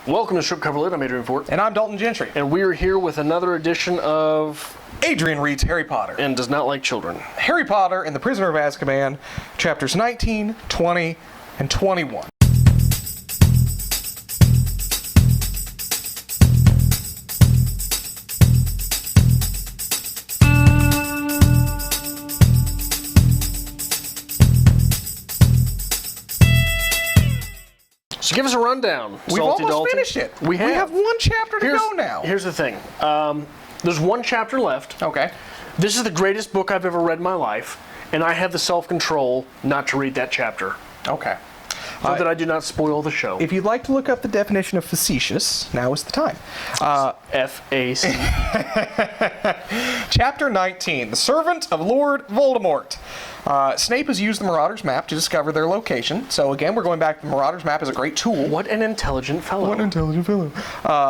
Welcome to Strip Cover Lit. I'm Adrian Fort. And I'm Dalton Gentry. And we're here with another edition of Adrian Reads Harry Potter. And Does Not Like Children. Harry Potter and the Prisoner of Azkaban, chapters 19, 20, and 21. So give us a rundown. We've Salty almost Dalton. finished it. We have one chapter to go now. Here's the thing. There's one chapter left. Okay. This is the greatest book I've ever read in my life, and I have the self-control not to read that chapter. Okay. So that I do not spoil the show. If you'd like to look up the definition of facetious, now is the time. F-A-C. Chapter 19, The Servant of Lord Voldemort. Snape has used the Marauder's map to discover their location. So again, we're going back to the Marauder's map as a great tool. What an intelligent fellow. What an intelligent fellow.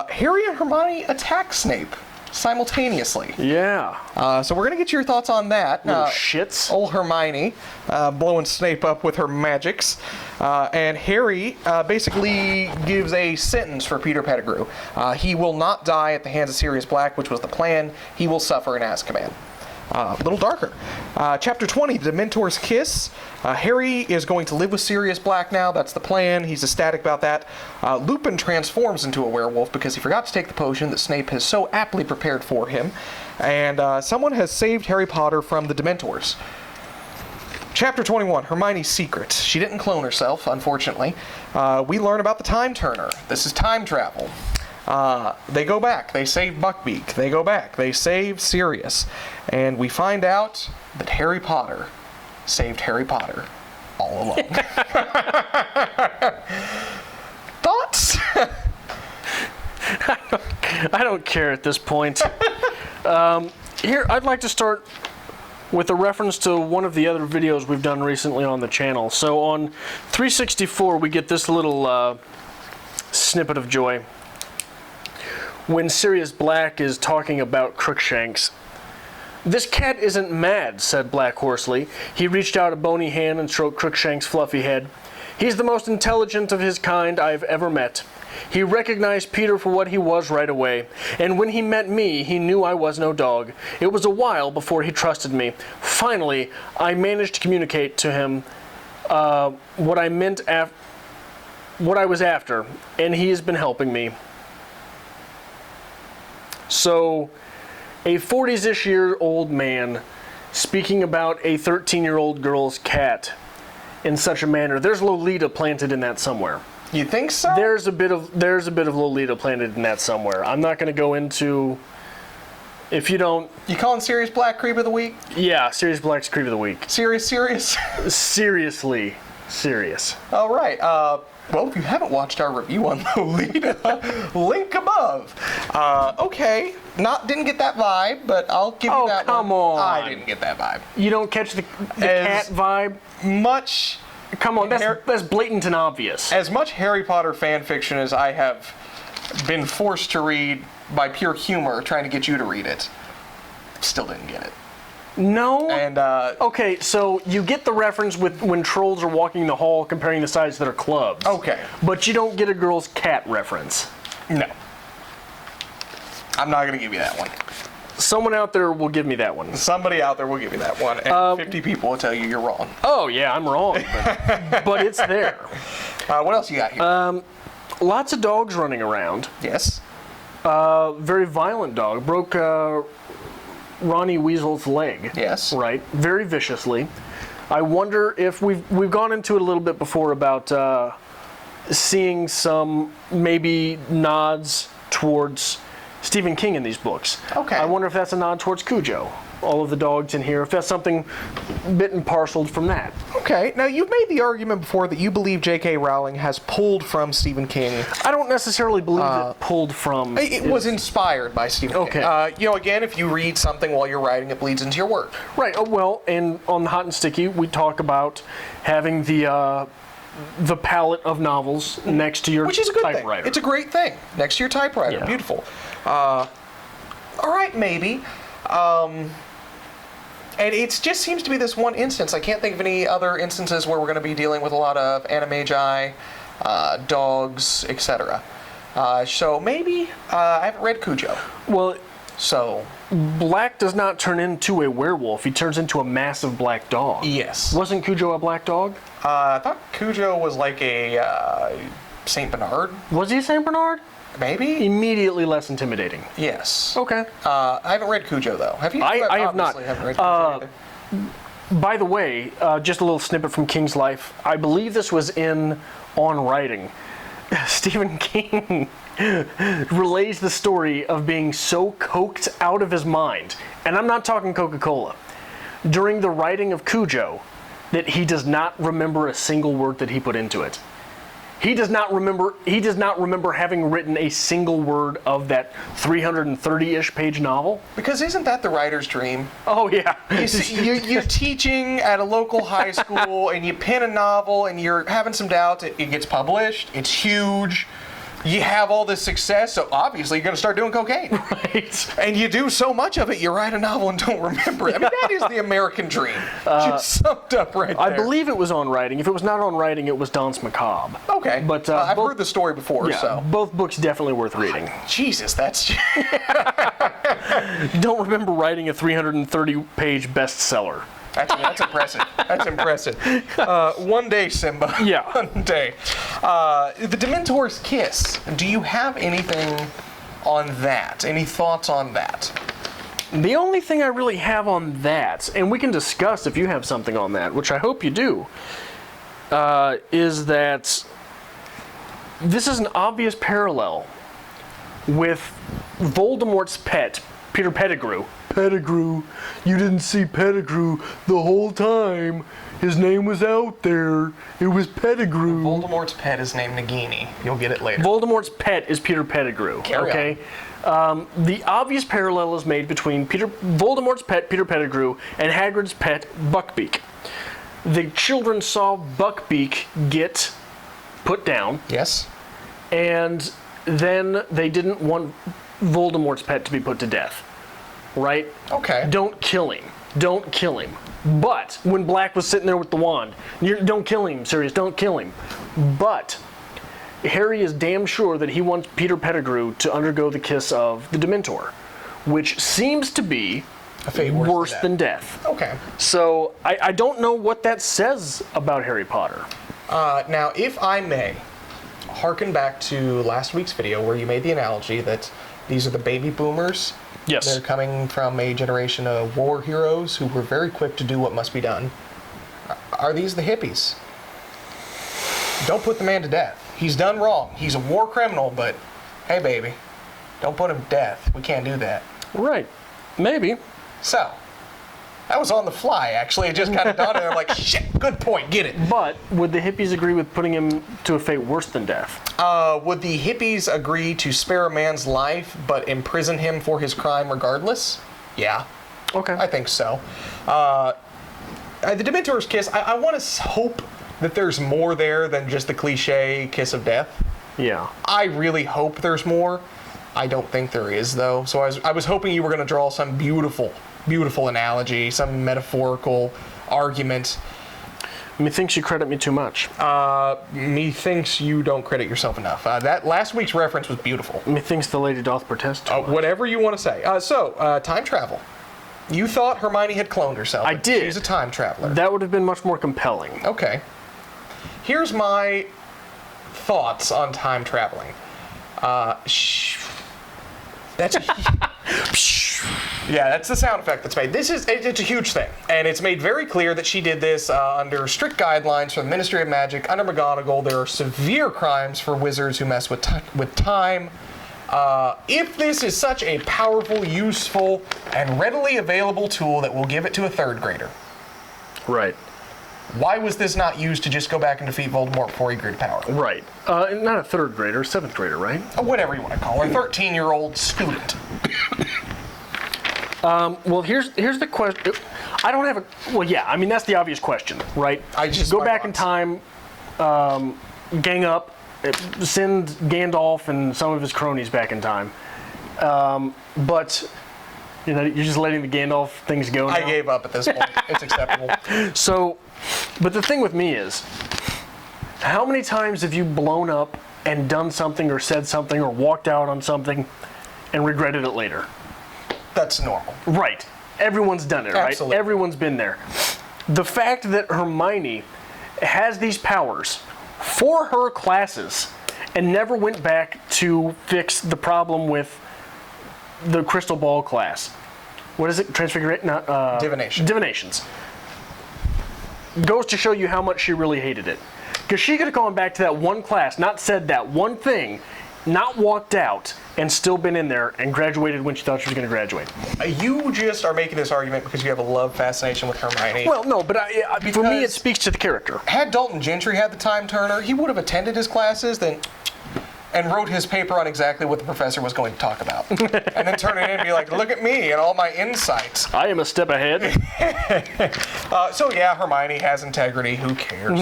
Harry and Hermione attack Snape simultaneously. Yeah. So we're going to get your thoughts on that. Little shits. Old Hermione blowing Snape up with her magics. And Harry basically gives a sentence for Peter Pettigrew. He will not die at the hands of Sirius Black, which was the plan. He will suffer in Azkaban. A little darker. Chapter 20, The Dementor's Kiss. Harry is going to live with Sirius Black now. That's the plan. He's ecstatic about that. Lupin transforms into a werewolf because he forgot to take the potion that Snape has so aptly prepared for him. And someone has saved Harry Potter from the Dementors. Chapter 21, Hermione's Secret. She didn't clone herself, unfortunately. We learn about the Time Turner. This is time travel. They go back. They save Buckbeak. They go back. They save Sirius. And we find out that Harry Potter saved Harry Potter all along. Thoughts? I don't care at this point. Here, I'd like to start with a reference to one of the other videos we've done recently on the channel. So on 364, we get this little snippet of joy. When Sirius Black is talking about Crookshanks. "This cat isn't mad," said Black hoarsely. He reached out a bony hand and stroked Crookshanks' fluffy head. "He's the most intelligent of his kind I've ever met. He recognized Peter for what he was right away, and when he met me, he knew I was no dog. It was a while before he trusted me. Finally, I managed to communicate to him what I was after, and he has been helping me." So, a 40-ish-year-old man speaking about a 13-year-old girl's cat in such a manner. There's Lolita planted in that somewhere. You think so? There's a bit of Lolita planted in that somewhere. I'm not going to go into. If you don't. You calling Sirius Black Creep of the Week? Yeah, Sirius Black's Creep of the Week. Serious? Seriously serious. All right. Well, if you haven't watched our review on Lolita, link above. Okay, didn't get that vibe, but I'll give you that one. Oh, come on. I didn't get that vibe. You don't catch the cat vibe? Much. Come on, that's blatant and obvious. As much Harry Potter fan fiction as I have been forced to read by pure humor, trying to get you to read it, still didn't get it. No. And okay, so you get the reference with when trolls are walking the hall comparing the size of their clubs. Okay. But you don't get a girl's cat reference. No. I'm not going to give you that one. Someone out there will give me that one. Somebody out there will give you that one, and 50 people will tell you you're wrong. Oh, yeah, I'm wrong, but it's there. What else you got here? Lots of dogs running around. Yes. Very violent dog. Broke Ronnie Weasel's leg. Yes. Right. Very viciously. I wonder if we've gone into it a little bit before about seeing some maybe nods towards Stephen King in these books. Okay. I wonder if that's a nod towards Cujo. All of the dogs in here, if that's something bit and parceled from that. Okay. Now, you've made the argument before that you believe J.K. Rowling has pulled from Stephen King. I don't necessarily believe it pulled from. It was inspired by Stephen King. Again, if you read something while you're writing, it bleeds into your work. Right. Oh, well, and on the Hot and Sticky, we talk about having the palette of novels next to your Which is a good typewriter. thing. It's a great thing. Next to your typewriter. Yeah. Beautiful. All right, maybe. And it just seems to be this one instance. I can't think of any other instances where we're going to be dealing with a lot of animagi, dogs, etc. So maybe I haven't read Cujo. Well, So Black does not turn into a werewolf. He turns into a massive black dog. yes. Wasn't Cujo a black dog? I thought Cujo was like a Saint Bernard. Was he a Saint Bernard? Maybe. Immediately less intimidating. Yes. Okay. I haven't read Cujo though. Have you? I have not. Obviously haven't read Cujo either. By the way, just a little snippet from King's Life. I believe this was in On Writing. Stephen King relays the story of being so coked out of his mind, and I'm not talking Coca-Cola, during the writing of Cujo, that he does not remember a single word that he put into it. He does not remember having written a single word of that 330-ish page novel. Because isn't that the writer's dream? Oh yeah. You're teaching at a local high school and you pen a novel and you're having some doubts. It gets published. It's huge. You have all this success, so obviously you're going to start doing cocaine. Right. And you do so much of it, you write a novel and don't remember it. I mean, that is the American dream. Just summed up right there. I believe it was On Writing. If it was not On Writing, it was Danse Macabre. Okay. But I've heard the story before, yeah, so. both books definitely worth reading. Jesus, that's... Don't remember writing a 330-page bestseller. That's impressive. That's impressive. One day, Simba. Yeah. One day. The Dementor's Kiss. Do you have anything on that? Any thoughts on that? The only thing I really have on that, and we can discuss if you have something on that, which I hope you do, is that this is an obvious parallel with Voldemort's pet, Peter Pettigrew. Pettigrew, you didn't see Pettigrew the whole time. His name was out there. It was Pettigrew. Voldemort's pet is named Nagini. You'll get it later. Voldemort's pet is Peter Pettigrew. Carry The obvious parallel is made between Voldemort's pet, Peter Pettigrew, and Hagrid's pet, Buckbeak. The children saw Buckbeak get put down. Yes. And then they didn't want Voldemort's pet to be put to death. Right? Okay. Don't kill him. Don't kill him. But when Black was sitting there with the wand, don't kill him, Sirius, don't kill him. But Harry is damn sure that he wants Peter Pettigrew to undergo the kiss of the Dementor, which seems to be A fate worse than death. Okay. So I don't know what that says about Harry Potter. Now, if I may, harken back to last week's video where you made the analogy that these are the baby boomers. Yes. They're coming from a generation of war heroes who were very quick to do what must be done. Are these the hippies? Don't put the man to death. He's done wrong. He's a war criminal, but hey, baby, don't put him to death. We can't do that. Right. Maybe. So, that was on the fly, actually. It just kind of dawned on me. I'm like, shit, good point, get it. But would the hippies agree with putting him to a fate worse than death? Would the hippies agree to spare a man's life but imprison him for his crime regardless? Yeah. Okay. I think so. The Dementor's Kiss, I want to hope that there's more there than just the cliche kiss of death. Yeah. I really hope there's more. I don't think there is, though. So I was hoping you were going to draw some beautiful analogy, some metaphorical argument. Methinks you credit me too much. Methinks you don't credit yourself enough. That last week's reference was beautiful. Methinks the lady doth protest too much. Whatever you want to say. So, time travel. You thought Hermione had cloned herself. I did. She's a time traveler. That would have been much more compelling. Okay. Here's my thoughts on time traveling. That's yeah, that's the sound effect that's made. It's a huge thing, and it's made very clear that she did this under strict guidelines from the Ministry of Magic, under McGonagall. There are severe crimes for wizards who mess with time. If this is such a powerful, useful, and readily available tool that will give it to a third grader, Right. why was this not used to just go back and defeat Voldemort before he grew to power? Right. Not a third grader, seventh grader, right? Whatever you want to call her, a 13-year-old student. Well, here's the question. I don't have a. Well, yeah. I mean, that's the obvious question, right? Go back in time, gang up, send Gandalf and some of his cronies back in time. But you're just letting the Gandalf things go now? I gave up at this point. It's acceptable. So, but the thing with me is, how many times have you blown up and done something or said something or walked out on something and regretted it later. That's normal. Right. Everyone's done it, right? Absolutely. Everyone's been there. The fact that Hermione has these powers for her classes and never went back to fix the problem with the crystal ball class. What is it? Transfiguration? Divination. Divinations. Goes to show you how much she really hated it. Because she could have gone back to that one class, not said that one thing, not walked out, and still been in there and graduated when she thought she was going to graduate. You just are making this argument because you have a love fascination with Hermione. Well, no, but for me it speaks to the character. Had Dalton Gentry had the time turner, he would have attended his classes and wrote his paper on exactly what the professor was going to talk about. And then turn it in and be like, look at me and all my insights. I am a step ahead. So yeah, Hermione has integrity. Who cares?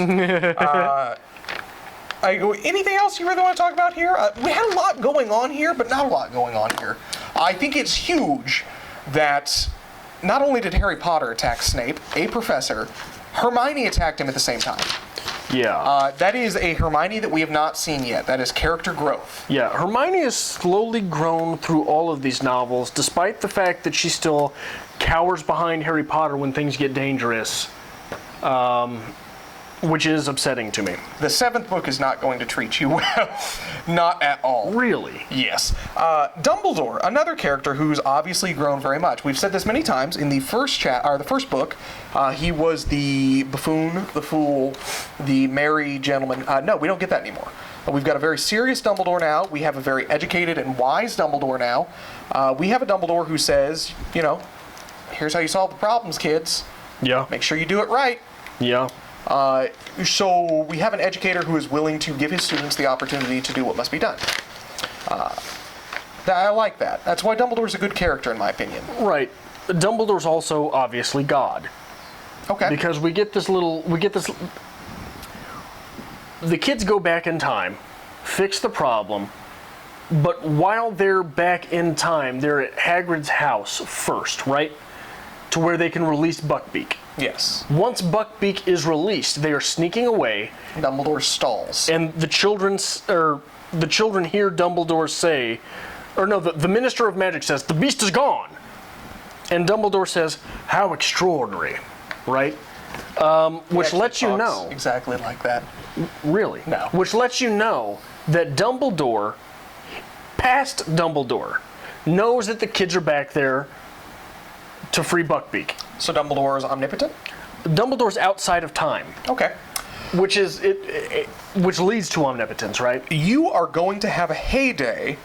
Anything else you really want to talk about here? We had a lot going on here, but not a lot going on here. I think it's huge that not only did Harry Potter attack Snape, a professor, Hermione attacked him at the same time. Yeah. That is a Hermione that we have not seen yet. That is character growth. Yeah, Hermione has slowly grown through all of these novels, despite the fact that she still cowers behind Harry Potter when things get dangerous, which is upsetting to me. The 7th book is not going to treat you well. Not at all. Really? Yes. Dumbledore, another character who's obviously grown very much. We've said this many times. In the first book, he was the buffoon, the fool, the merry gentleman. No, we don't get that anymore. We've got a very serious Dumbledore now. We have a very educated and wise Dumbledore now. We have a Dumbledore who says, here's how you solve the problems, kids. Yeah. Make sure you do it right. Yeah. So we have an educator who is willing to give his students the opportunity to do what must be done. I like that. That's why Dumbledore's a good character, in my opinion. Right. Dumbledore's also obviously God. Okay. Because the kids go back in time, fix the problem, but while they're back in time, they're at Hagrid's house first, right? To where they can release Buckbeak. Yes. Once Buckbeak is released, they are sneaking away. Dumbledore stalls. And the children hear Dumbledore say, the Minister of Magic says, "The beast is gone." And Dumbledore says, "How extraordinary," right? Which lets you know. Exactly like that. Really? No. Which lets you know that Dumbledore, past Dumbledore, knows that the kids are back there to free Buckbeak. So Dumbledore is omnipotent? Dumbledore's outside of time. Okay. Which is which leads to omnipotence, right? You are going to have a heyday,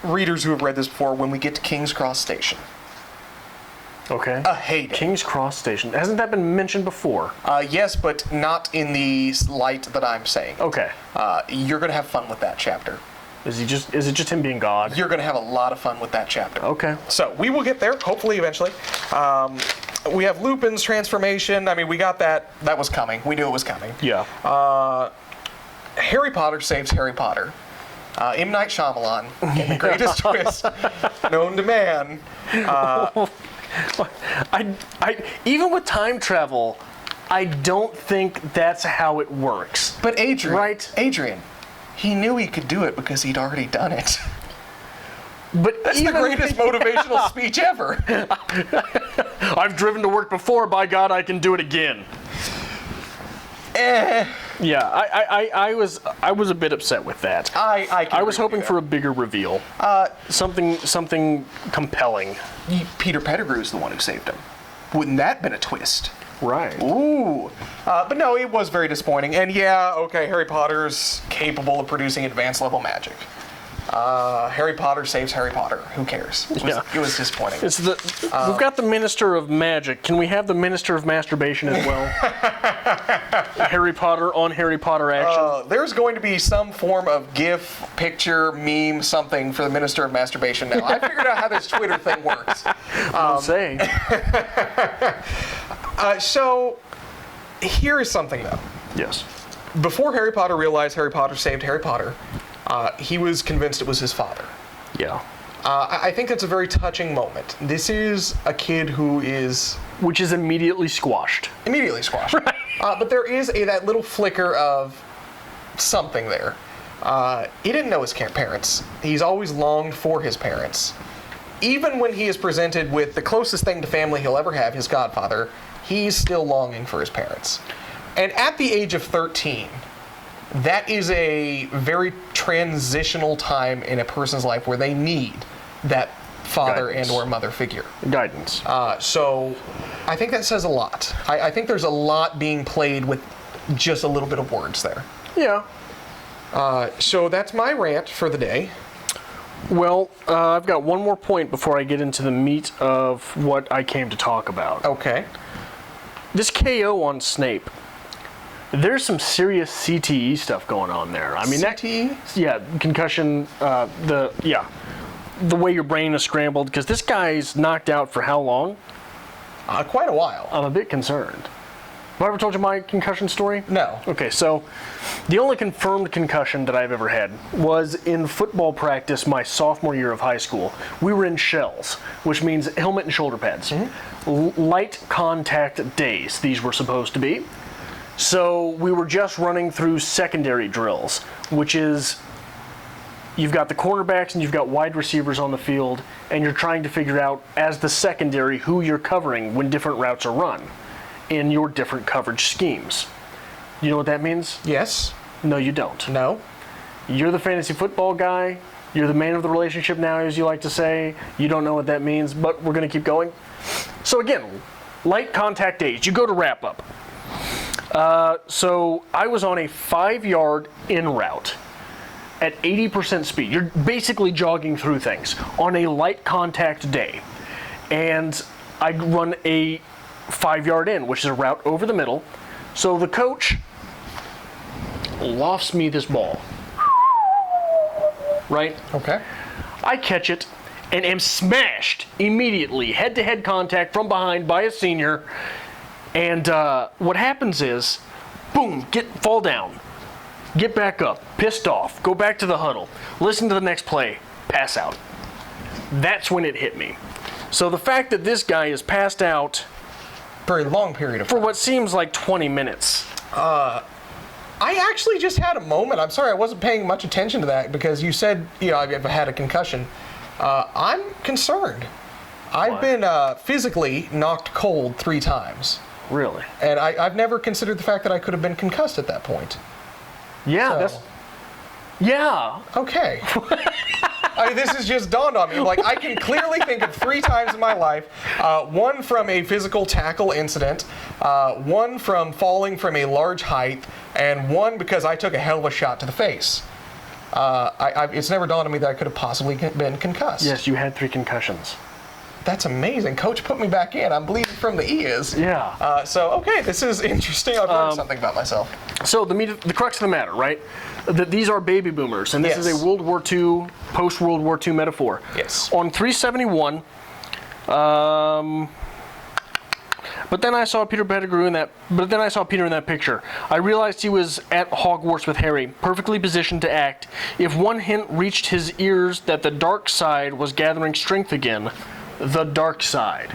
readers who have read this before, when we get to King's Cross Station. Okay. A heyday. King's Cross Station. Hasn't that been mentioned before? Yes, but not in the light that I'm saying. Okay. You're going to have fun with that chapter. Is it just him being God? You're going to have a lot of fun with that chapter. Okay. So we will get there, hopefully, eventually. We have Lupin's transformation. I mean, we got that. That was coming. We knew it was coming. Yeah. Harry Potter saves Harry Potter. M. Night Shyamalan, in the greatest twist known to man. I even with time travel, I don't think that's how it works. But Adrian, right? Adrian, he knew he could do it because he'd already done it. But that's the greatest motivational speech ever. I've driven to work before. By God, I can do it again. Yeah, I was a bit upset with that. I was hoping for a bigger reveal. Something compelling. Peter Pettigrew's the one who saved him. Wouldn't that have been a twist? Right. Ooh. But no, it was very disappointing. And yeah, okay, Harry Potter's capable of producing advanced level magic. Harry Potter saves Harry Potter. Who cares? It was disappointing. We've got the Minister of Magic. Can we have the Minister of Masturbation as well? Harry Potter on Harry Potter action. There's going to be some form of GIF, picture, meme, something for the Minister of Masturbation now. I figured out how this Twitter thing works. I'll say. So, here is something though. Yes. Before Harry Potter realized Harry Potter saved Harry Potter, he was convinced it was his father. Yeah. I think that's a very touching moment. This is a kid who is... Which is immediately squashed. Immediately squashed. Right. But there is that little flicker of something there. He didn't know his parents. He's always longed for his parents. Even when he is presented with the closest thing to family he'll ever have, his godfather, he's still longing for his parents. And at the age of 13, that is a very transitional time in a person's life where they need that father and or mother figure. Guidance. So I think that says a lot. I think there's a lot being played with just a little bit of words there. Yeah. So that's my rant for the day. Well, I've got one more point before I get into the meat of what I came to talk about. Okay. This KO on Snape, there's some serious CTE stuff going on there. I mean, CTE? Yeah, concussion, the way your brain is scrambled, because this guy's knocked out for how long? Quite a while. I'm a bit concerned. Have I ever told you my concussion story? No. Okay, so the only confirmed concussion that I've ever had was in football practice my sophomore year of high school. We were in shells, which means helmet and shoulder pads. Light contact days, these were supposed to be. So we were just running through secondary drills, which is you've got the cornerbacks and you've got wide receivers on the field, and you're trying to figure out, as the secondary, who you're covering when different routes are run in your different coverage schemes. You know what that means? Yes. No, you don't. No. You're the fantasy football guy. You're the man of the relationship now, as you like to say. You don't know what that means, but we're going to keep going. So again, light contact days. You go to wrap up. So I was on a 5-yard in route at 80% speed. You're basically jogging through things on a light contact day. And I'd run a 5-yard in, which is a route over the middle. So the coach lofts me this ball. Right? Okay. I catch it and am smashed immediately, head-to-head contact from behind by a senior. And what happens is, boom, fall down, get back up, pissed off, go back to the huddle, listen to the next play, pass out. That's when it hit me. So the fact that this guy is passed out Very long period of time. for what seems like 20 minutes. I actually just had a moment. I'm sorry, I wasn't paying much attention to that because you said, I've had a concussion. I'm concerned. I've been physically knocked cold 3 times. Really? And I've never considered the fact that I could have been concussed at that point. Yeah, So- yeah. Okay. This has just dawned on me. Like, I can clearly think of 3 times in my life. One from a physical tackle incident, one from falling from a large height, and one because I took a hell of a shot to the face. It's never dawned on me that I could have possibly been concussed. Yes, you had 3 concussions. That's amazing. Coach put me back in. I'm bleeding from the ears. Yeah. Okay, this is interesting. I've learned something about myself. So the crux of the matter, right? That these are baby boomers, and this Yes. is a World War II, post-World War II metaphor. Yes. On 371, but then I saw Peter Pettigrew in that. But then I saw Peter in that picture. I realized he was at Hogwarts with Harry, perfectly positioned to act. If one hint reached his ears that the dark side was gathering strength again, the dark side.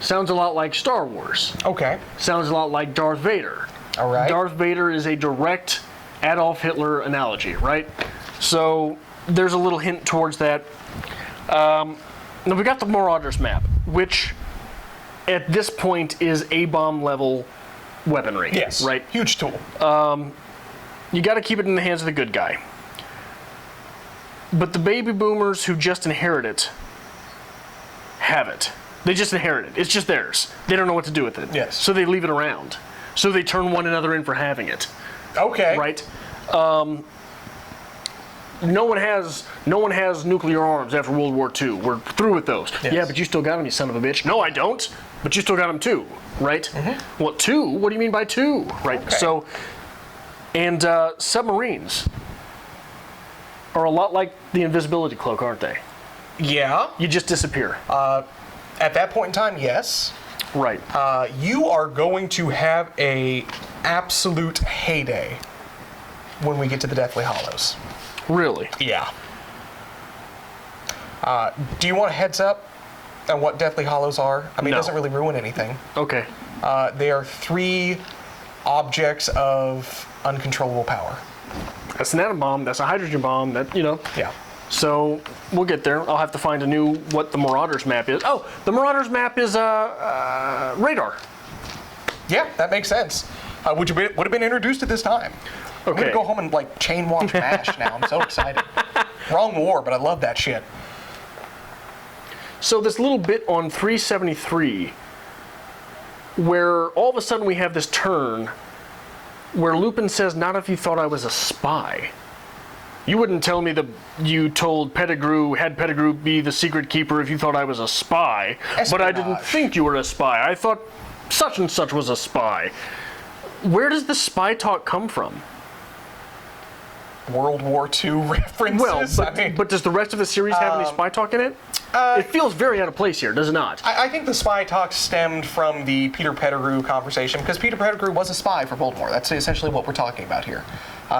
Sounds a lot like Star Wars. Okay. Sounds a lot like Darth Vader. All right. Darth Vader is a direct Adolf Hitler analogy, right? So there's a little hint towards that. Now we got the Marauders map, which at this point is A-bomb level weaponry. Yes. Right? Huge tool. You got to keep it in the hands of the good guy. But the baby boomers who just inherit it have it. They just inherit it. It's just theirs. They don't know what to do with it. Yes. So they leave it around. So they turn one another in for having it. Okay. Right? No one has nuclear arms after World War II. We're through with those. Yes. Yeah, but you still got them, you son of a bitch. No, I don't. But you still got them too, right? Mm-hmm. Well, 2? What do you mean by 2? Right. Okay. So, and submarines are a lot like the invisibility cloak, aren't they? Yeah. You just disappear. At that point in time, yes. Right. You are going to have a absolute heyday when we get to the Deathly Hallows. Really? Yeah. Do you want a heads up on what Deathly Hallows are? I mean, No. It doesn't really ruin anything. Okay. They are 3 objects of uncontrollable power. That's an atom bomb. That's a hydrogen bomb. That, you know. Yeah. So we'll get there. I'll have to find a new what the Marauders map is. Oh, the Marauders map is radar. Yeah, that makes sense. Would have been introduced at this time. I'm Okay. gonna go home and like chain watch MASH now. I'm so excited. Wrong war, but I love that shit. So this little bit on 373, where all of a sudden we have this turn, where Lupin says, "Not if you thought I was a spy." You wouldn't tell me that you told had Pettigrew be the secret keeper if you thought I was a spy. But I didn't think you were a spy. I thought such and such was a spy. Where does the spy talk come from? World War II references. Well, but does the rest of the series have any spy talk in it? It feels very out of place here, does it not? I think the spy talk stemmed from the Peter Pettigrew conversation, because Peter Pettigrew was a spy for Voldemort. That's essentially what we're talking about here.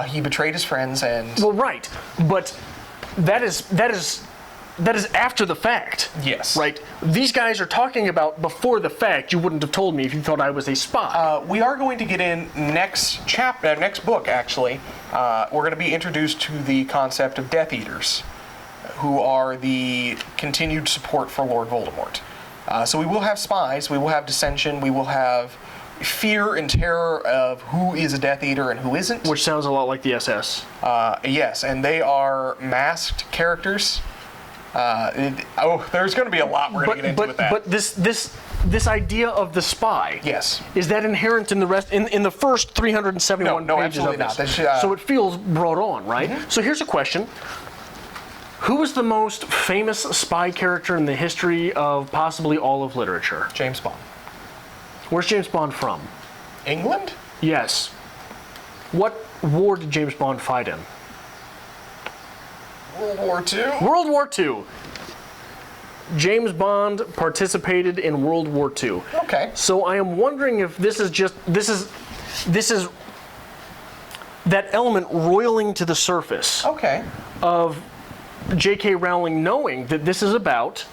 He betrayed his friends and... Well, right, but that is after the fact. Yes. Right? These guys are talking about before the fact. You wouldn't have told me if you thought I was a spy. We are going to get in next book, actually. We're going to be introduced to the concept of Death Eaters, who are the continued support for Lord Voldemort. So we will have spies, we will have dissension, we will have fear and terror of who is a Death Eater and who isn't. Which sounds a lot like the SS. Yes, and they are masked characters. There's going to be a lot we're going to get into with that. But this idea of the spy, yes, is that inherent in the rest in the first 371 no, pages of absolutely this? not. So it feels brought on, right? Mm-hmm. So here's a question. Who is the most famous spy character in the history of possibly all of literature? James Bond. Where's James Bond from? England? Yes. What war did James Bond fight in? World War II? World War II. James Bond participated in World War II. Okay. So I am wondering if this is that element roiling to the surface Okay. of J.K. Rowling knowing that this is about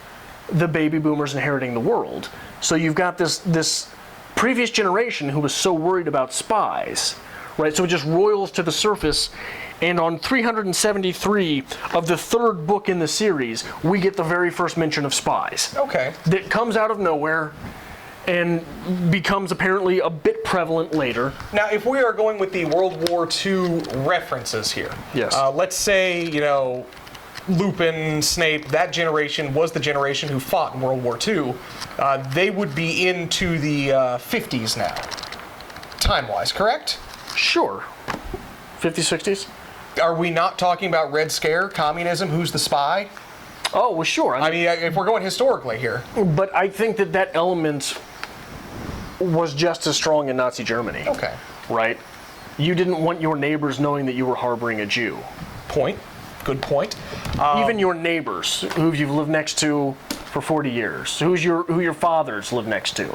the baby boomers inheriting the world. So you've got this previous generation who was so worried about spies, right? So it just roils to the surface, and on 373 of the third book in the series, we get the very first mention of spies. Okay. That comes out of nowhere and becomes apparently a bit prevalent later. Now, if we are going with the World War II references here, Yes. Let's say, Lupin, Snape, that generation was the generation who fought in World War II. They would be into the 50s now, time-wise, correct? Sure. 50s, 60s? Are we not talking about Red Scare, communism, who's the spy? Oh, well, sure. I mean, if we're going historically here. But I think that element was just as strong in Nazi Germany. Okay. Right? You didn't want your neighbors knowing that you were harboring a Jew. Point. Good point. Even your neighbors, who you've lived next to for 40 years, who your fathers lived next to,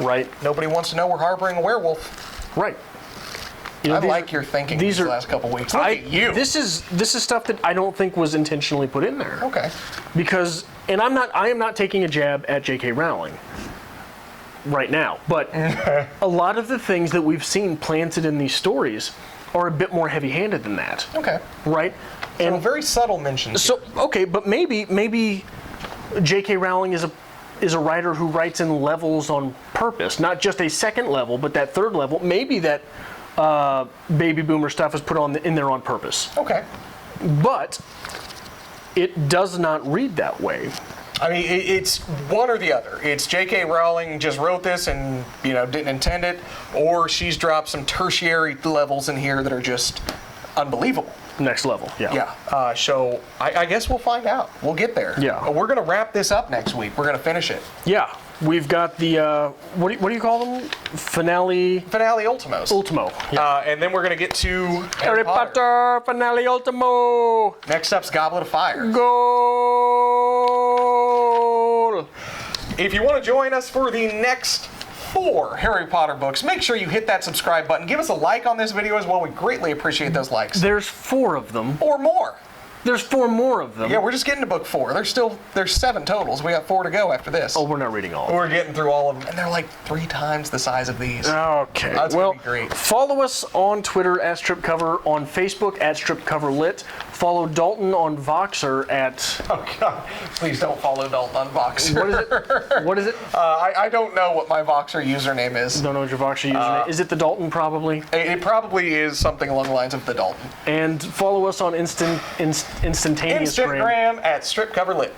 right? Nobody wants to know we're harboring a werewolf. Right. I like your thinking these last couple weeks. Look at you. This is stuff that I don't think was intentionally put in there. Okay. Because, and I am not taking a jab at J.K. Rowling right now, but a lot of the things that we've seen planted in these stories are a bit more heavy-handed than that. Okay. Right? So very subtle mentions. So okay, but maybe J.K. Rowling is a writer who writes in levels on purpose, not just a second level, but that third level. Maybe that baby boomer stuff is put in there on purpose. Okay. But it does not read that way. I mean, it's one or the other. It's J.K. Rowling just wrote this and, didn't intend it, or she's dropped some tertiary levels in here that are just unbelievable. Next level, yeah. Yeah. So I guess we'll find out. We'll get there. Yeah. We're going to wrap this up next week. We're going to finish it. Yeah. We've got the, what do you call them? Finale Ultimos. Ultimo. Yeah. And then we're going to get to Harry Potter Finale Ultimo. Next up's Goblet of Fire. Goal. If you want to join us for the next 4 Harry Potter books, make sure you hit that subscribe button. Give us a like on this video as well. We greatly appreciate those likes. There's 4 of them. Or more. There's 4 more of them. Yeah, we're just getting to book 4. There's 7 totals. We got 4 to go after this. Oh, we're not reading all of them. We're getting through all of them, and they're like 3 times the size of these. Okay. That's well, gonna be great. Follow us on Twitter at StripCover, on Facebook at StripCoverLit. Follow Dalton on Voxer at... Oh, God. Please don't follow Dalton on Voxer. What is it? What is it? I don't know what my Voxer username is. Don't know what your Voxer username is. It the Dalton, probably? It probably is something along the lines of the Dalton. And follow us on Instantaneous Instagram at StripCoverLit.